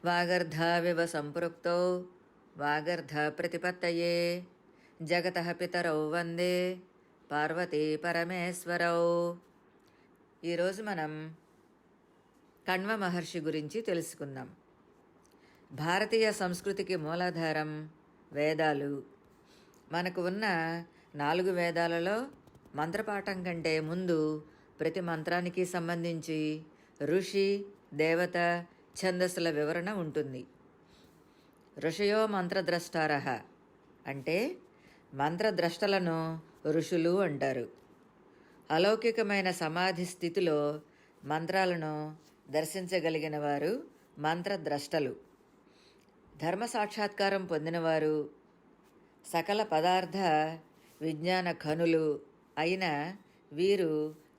వాగర్ధావివ సంపృక్తౌ వాగర్ధప్రతిపత్తయే జగతః పితరౌ వందే పార్వతీ పరమేశ్వరౌ. ఈరోజు మనం కణ్వ మహర్షి గురించి తెలుసుకుందాం. భారతీయ సంస్కృతికి మూలాధారం వేదాలు. మనకు ఉన్న 4 వేదాలలో మంత్రపాఠం కంటే ముందు ప్రతి మంత్రానికి సంబంధించి ఋషి, దేవత, ఛందస్సుల వివరణ ఉంటుంది. ఋషయో మంత్రద్రష్టారః అంటే మంత్రద్రష్టలను ఋషులు అంటారు. అలౌకికమైన సమాధి స్థితిలో మంత్రాలను దర్శించగలిగిన వారు మంత్రద్రష్టలు. ధర్మ సాక్షాత్కారం పొందినవారు, సకల పదార్థ విజ్ఞాన ఖనులు అయిన వీరు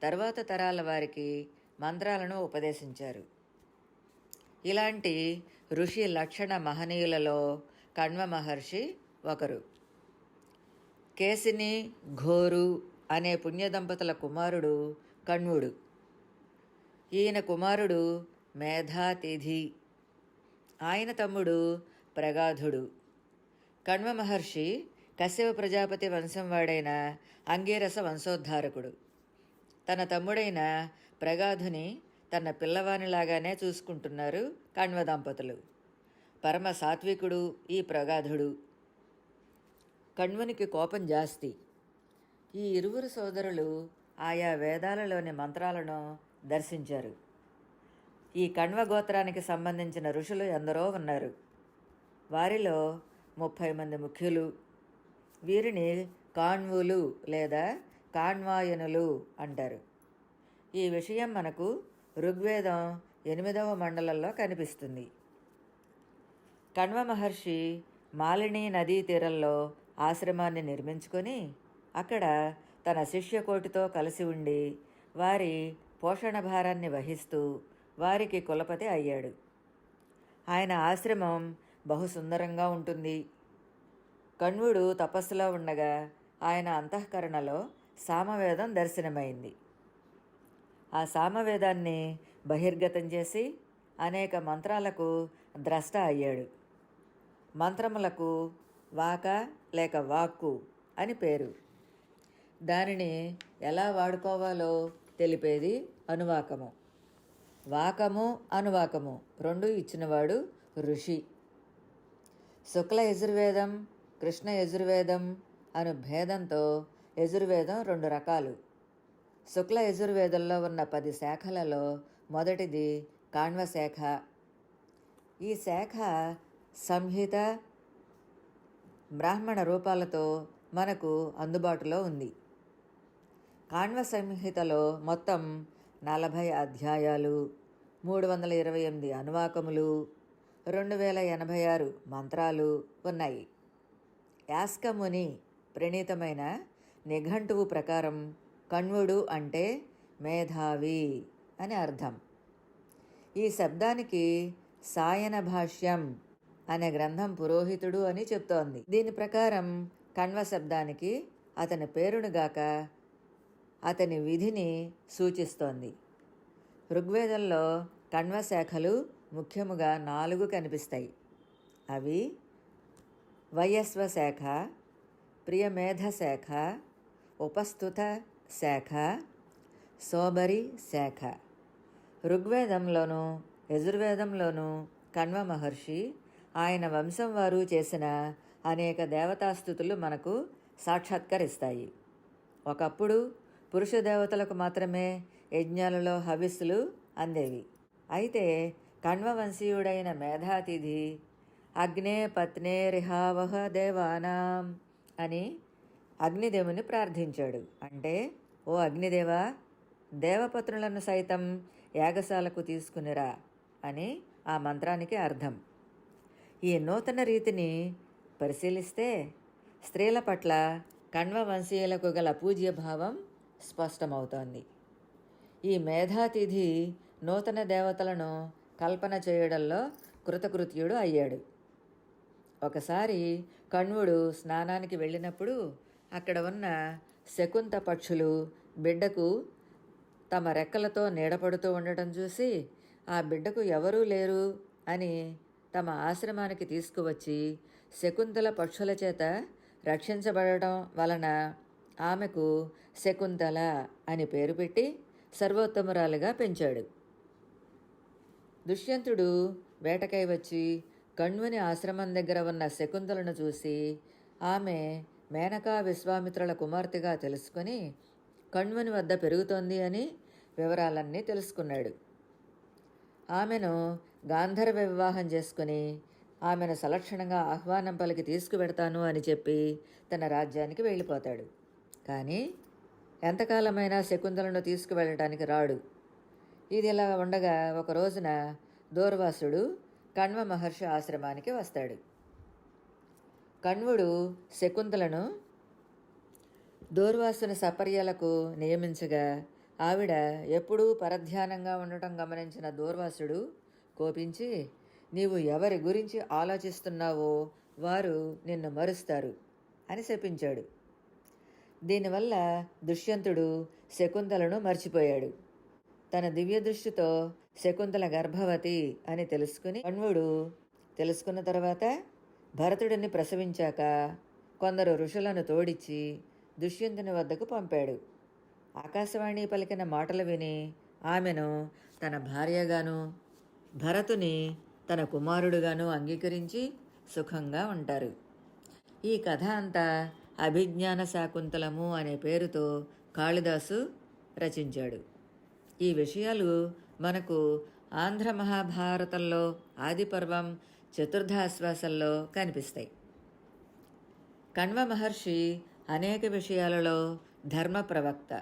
తర్వాత తరాల వారికి మంత్రాలను ఉపదేశించారు. ఇలాంటి ఋషి లక్షణ మహనీయులలో కణ్వ మహర్షి ఒకరు. కేసిని, ఘోరు అనే పుణ్యదంపతుల కుమారుడు కణ్వుడు. ఈయన కుమారుడు మేధాతిథి. ఆయన తమ్ముడు ప్రగాధుడు. కణ్వ మహర్షి కశ్యప ప్రజాపతి వంశం వాడైన అంగీరస వంశోద్ధారకుడు. తన తమ్ముడైన ప్రగాధుని తన పిల్లవానిలాగానే చూసుకుంటున్నారు కణ్వ దంపతులు. పరమ సాత్వికుడు ఈ ప్రగాధుడు. కణ్వునికి కోపం జాస్తి. ఈ ఇరువురు సోదరులు ఆయా వేదాలలోని మంత్రాలను దర్శించారు. ఈ కణ్వ గోత్రానికి సంబంధించిన ఋషులు ఎందరో ఉన్నారు. వారిలో 30 మంది ముఖ్యులు. వీరిని కాణ్వులు లేదా కాణ్వాయనులు అంటారు. ఈ విషయం మనకు ఋగ్వేదం 8వ మండలంలో కనిపిస్తుంది. కణ్వ మహర్షి మాలిని నదీ తీరంలో ఆశ్రమాన్ని నిర్మించుకొని అక్కడ తన శిష్యకోటితో కలిసి ఉండి వారి పోషణ భారాన్ని వహిస్తూ వారికి కులపతి అయ్యాడు. ఆయన ఆశ్రమం బహుసుందరంగా ఉంటుంది. కణ్వుడు తపస్సులో ఉండగా ఆయన అంతఃకరణలో సామవేదం దర్శనమైంది. ఆ సామవేదాన్ని బహిర్గతం చేసి అనేక మంత్రాలకు ద్రష్ట అయ్యాడు. మంత్రములకు వాక లేక వాక్కు అని పేరు. దానిని ఎలా వాడుకోవాలో తెలిపేది అనువాకము. వాకము, అనువాకము 2 ఇచ్చినవాడు ఋషి. శుక్ల యజుర్వేదం, కృష్ణ యజుర్వేదం అను భేదంతో యజుర్వేదం 2 రకాలు. శుక్ల యజుర్వేదంలో ఉన్న 10 శాఖలలో మొదటిది కాణ్వ శాఖ. ఈ శాఖ సంహిత, బ్రాహ్మణ రూపాలతో మనకు అందుబాటులో ఉంది. కాణ్వ సంహితలో మొత్తం 40 అధ్యాయాలు, 328 అనువాకములు, 2086 మంత్రాలు ఉన్నాయి. యాస్కముని ప్రణీతమైన నిఘంటువు ప్రకారం కణ్వుడు అంటే మేధావి అని అర్థం. ఈ శబ్దానికి సాయన భాష్యం అనే గ్రంథం పురోహితుడు అని చెప్తోంది. దీని ప్రకారం కణ్వ శబ్దానికి అతని పేరునుగాక అతని విధిని సూచిస్తోంది. ఋగ్వేదంలో కణ్వ శాఖలు ముఖ్యముగా 4 కనిపిస్తాయి. అవి వయస్వ శాఖ, ప్రియమేధ శాఖ, ఉపస్థుత శాఖ, సోబరి శాఖ. ఋగ్వేదంలోనూ యజుర్వేదంలోనూ కణ్వ మహర్షి ఆయన వంశం వారు చేసిన అనేక దేవతాస్థుతులు మనకు సాక్షాత్కరిస్తాయి. ఒకప్పుడు పురుష దేవతలకు మాత్రమే యజ్ఞాలలో హవిస్సులు అందేవి. అయితే కణ్వ వంశీయుడైన మేధాతిథి అగ్నే పత్నేరిహావహ దేవానాం అని అగ్నిదేవుని ప్రార్థించాడు. అంటే, ఓ అగ్నిదేవా, దేవపత్నులను సైతం యాగశాలకు తీసుకునిరా అని ఆ మంత్రానికి అర్థం. ఈ నూతన రీతిని పరిశీలిస్తే స్త్రీల పట్ల కణ్వ వంశీయులకు గల పూజ్యభావం స్పష్టమవుతోంది. ఈ మేధాతిథి నూతన దేవతలను కల్పన చేయడంలో కృతకృత్యుడు అయ్యాడు. ఒకసారి కణ్వుడు స్నానానికి వెళ్ళినప్పుడు అక్కడ ఉన్న శకుంత పక్షులు బిడ్డకు తమ రెక్కలతో నీడపడుతూ ఉండటం చూసి ఆ బిడ్డకు ఎవరూ లేరు అని తమ ఆశ్రమానికి తీసుకువచ్చి శకుంతల పక్షుల చేత రక్షించబడటం వలన ఆమెకు శకుంతల అని పేరు పెట్టి సర్వోత్తమురాలుగా పెంచాడు. దుష్యంతుడు వేటకై వచ్చి కణ్వుని ఆశ్రమం దగ్గర ఉన్న శకుంతలను చూసి ఆమె మేనకా విశ్వామిత్రుల కుమార్తెగా తెలుసుకొని కణ్వుని వద్ద పెరుగుతోంది అని వివరాలన్నీ తెలుసుకున్నాడు. ఆమెను గాంధర్వ వివాహం చేసుకుని ఆమెను సలక్షణంగా ఆహ్వానం పలికి తీసుకువెడతాను అని చెప్పి తన రాజ్యానికి వెళ్ళిపోతాడు. కానీ ఎంతకాలమైనా శకుంతలను తీసుకువెళ్ళటానికి రాడు. ఇది ఇలా ఉండగా ఒక రోజున దూర్వాసుడు కణ్వ మహర్షి ఆశ్రమానికి వస్తాడు. కణ్వుడు శకుంతలను దూర్వాసుని సపర్యలకు నియమించగా ఆవిడ ఎప్పుడూ పరధ్యానంగా ఉండటం గమనించిన దూర్వాసుడు కోపించి, నీవు ఎవరి గురించి ఆలోచిస్తున్నావో వారు నిన్ను మరుస్తారు అని శపించాడు. దీనివల్ల దుష్యంతుడు శకుంతలను మర్చిపోయాడు. తన దివ్య దృష్టితో శకుంతల గర్భవతి అని కణ్వుడు తెలుసుకున్న తర్వాత భరతుడిని ప్రసవించాక కొందరు ఋషులను తోడిచ్చి దుష్యంతుని వద్దకు పంపాడు. ఆకాశవాణి పలికిన మాటలు విని ఆమెను తన భార్యగాను భరతుని తన కుమారుడుగాను అంగీకరించి సుఖంగా ఉంటారు. ఈ కథ అంతా అభిజ్ఞాన శాకుంతలము అనే పేరుతో కాళిదాసు రచించాడు. ఈ విషయాలు మనకు ఆంధ్ర మహాభారతంలో ఆదిపర్వం చతుర్థాశ్వాసంలో కనిపిస్తాయి. కణ్వ మహర్షి అనేక విషయాలలో ధర్మ ప్రవక్త.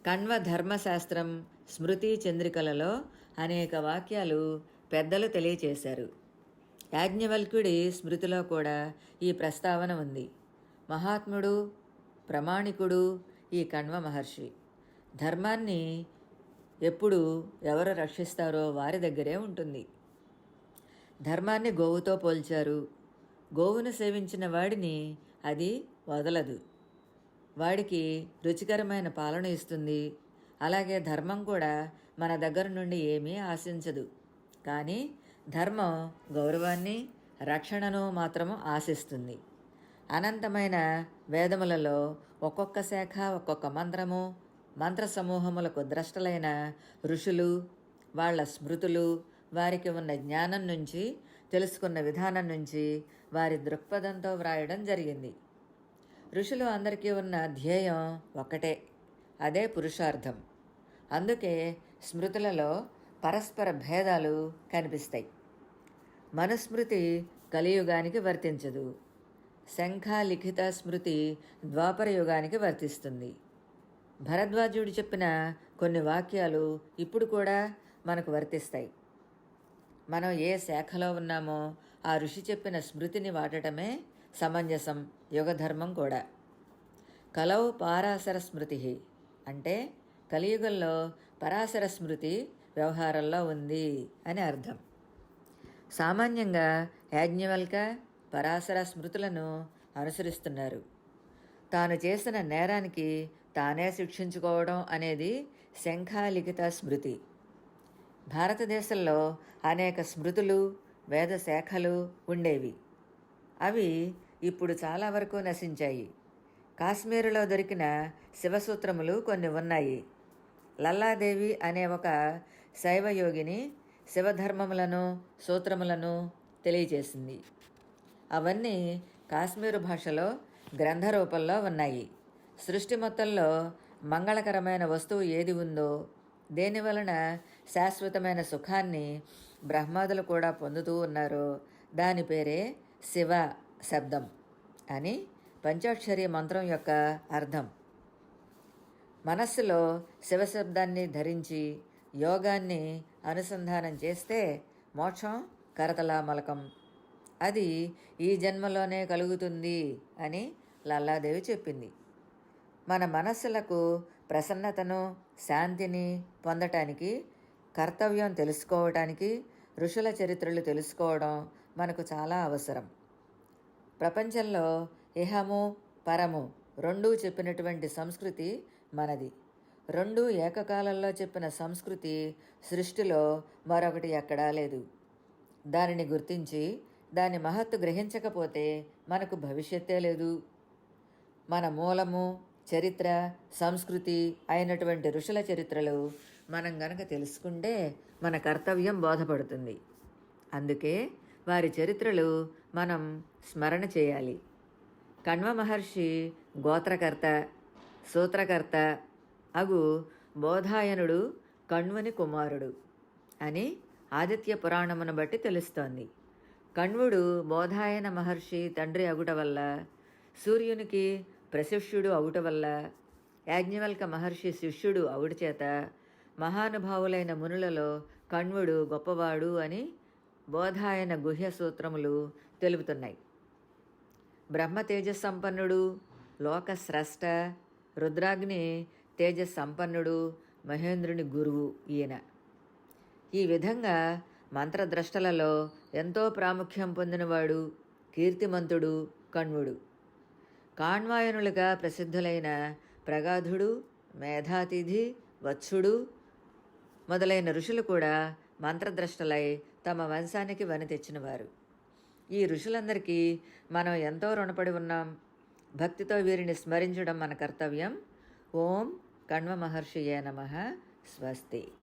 కణ్వ ధర్మశాస్త్రం స్మృతి చంద్రికలలో అనేక వాక్యాలు పెద్దలు తెలియచేశారు. యాజ్ఞవల్క్యుడి స్మృతిలో కూడా ఈ ప్రస్తావన ఉంది. మహాత్ముడు ప్రమాణికుడు ఈ కణ్వ మహర్షి. ధర్మాన్ని ఎప్పుడు ఎవరు రక్షిస్తారో వారి దగ్గరే ఉంటుంది. ధర్మాన్ని గోవుతో పోల్చారు. గోవును సేవించిన వాడిని అది వదలదు, వాడికి రుచికరమైన పాలన ఇస్తుంది. అలాగే ధర్మం కూడా మన దగ్గర నుండి ఏమీ ఆశించదు. కానీ ధర్మం గౌరవాన్ని రక్షణను మాత్రము ఆశిస్తుంది. అనంతమైన వేదములలో ఒక్కొక్క శాఖ ఒక్కొక్క మంత్రము, మంత్ర సమూహములకు ద్రష్టలైన ఋషులు వాళ్ళ స్మృతులు, వారికి ఉన్న జ్ఞానం నుంచి, తెలుసుకున్న విధానం నుంచి, వారి దృక్పథంతో వ్రాయడం జరిగింది. ఋషులు అందరికీ ఉన్న ధ్యేయం ఒక్కటే, అదే పురుషార్థం. అందుకే స్మృతులలో పరస్పర భేదాలు కనిపిస్తాయి. మనుస్మృతి కలియుగానికి వర్తించదు. శంఖాలిఖిత స్మృతి ద్వాపర యుగానికి వర్తిస్తుంది. భరద్వాజుడు చెప్పిన కొన్ని వాక్యాలు ఇప్పుడు కూడా మనకు వర్తిస్తాయి. మనం ఏ శాఖలో ఉన్నామో ఆ ఋషి చెప్పిన స్మృతిని వాడటమే సమంజసం, యుగధర్మం కూడా. కలౌ పారాశర స్మృతి అంటే కలియుగంలో పరాశర స్మృతి వ్యవహారంలో ఉంది అని అర్థం. సామాన్యంగా యాజ్ఞవల్క పరాశర స్మృతులను అనుసరిస్తున్నారు. తాను చేసిన నేరానికి తానే శిక్షించుకోవడం అనేది శంఖాలిఖిత స్మృతి. భారతదేశంలో అనేక స్మృతులు, వేద శాఖలు ఉండేవి. అవి ఇప్పుడు చాలా వరకు నశించాయి. కాశ్మీరులో దొరికిన శివసూత్రములు కొన్ని ఉన్నాయి. లల్లాదేవి అనే ఒక శైవయోగిని శివధర్మములను, సూత్రములను తెలియజేసింది. అవన్నీ కాశ్మీరు భాషలో గ్రంథ రూపంలో ఉన్నాయి. సృష్టి మొత్తంలో మంగళకరమైన వస్తువు ఏది ఉందో, దేనివలన శాశ్వతమైన సుఖాన్ని బ్రహ్మాదులు కూడా పొందుతూ ఉన్నారో దాని పేరే శివ శబ్దం అని పంచాక్షరి మంత్రం యొక్క అర్థం. మనస్సులో శివశబ్దాన్ని ధరించి యోగాన్ని అనుసంధానం చేస్తే మోక్షం కరతలామలకం. అది ఈ జన్మలోనే కలుగుతుంది అని లల్లాదేవి చెప్పింది. మన మనస్సులకు ప్రసన్నతను, శాంతిని పొందటానికి, కర్తవ్యం తెలుసుకోవటానికి ఋషుల చరిత్రలు తెలుసుకోవడం మనకు చాలా అవసరం. ప్రపంచంలో ఇహము పరము రెండూ చెప్పినటువంటి సంస్కృతి మనది. రెండూ ఏకకాలంలో చెప్పిన సంస్కృతి సృష్టిలో మరొకటి ఎక్కడా లేదు. దానిని గుర్తించి దాని మహత్తు గ్రహించకపోతే మనకు భవిష్యత్తే లేదు. మన మూలము, చరిత్ర, సంస్కృతి అయినటువంటి ఋషుల చరిత్రలు మనం గనక తెలుసుకుంటే మన కర్తవ్యం బోధపడుతుంది. అందుకే వారి చరిత్రలు మనం స్మరణ చేయాలి. కణ్వ మహర్షి గోత్రకర్త, సూత్రకర్త అగు బోధాయనుడు కణ్వుని కుమారుడు అని ఆదిత్య పురాణమును బట్టి తెలుస్తోంది. కణ్వుడు బోధాయన మహర్షి తండ్రి అగుట వల్ల, సూర్యునికి ప్రశిష్యుడు అవుట వల్ల, యాజ్ఞవల్క మహర్షి శిష్యుడు అవుట చేత మహానుభావులైన మునులలో కణ్వుడు గొప్పవాడు అని బోధాయన గుహ్య సూత్రములు తెలుపుతున్నాయి. బ్రహ్మ తేజస్సంపన్నుడు, లోకస్రష్ట, రుద్రాగ్ని తేజస్సంపన్నుడు, మహేంద్రుని గురువు ఈయన. ఈ విధంగా మంత్రద్రష్టలలో ఎంతో ప్రాముఖ్యం పొందినవాడు, కీర్తిమంతుడు కణ్వుడు. కాణ్వాయనులుగా ప్రసిద్ధులైన ప్రగాధుడు, మేధాతిథి, వత్సుడు మొదలైన ఋషులు కూడా మంత్రద్రష్టలై తమ వంశానికి వని తెచ్చినవారు. ఈ ఋషులందరికీ మనం ఎంతో రుణపడి ఉన్నాం. భక్తితో వీరిని స్మరించడం మన కర్తవ్యం. ఓం కణ్వ మహర్షియే నమః. స్వస్తి.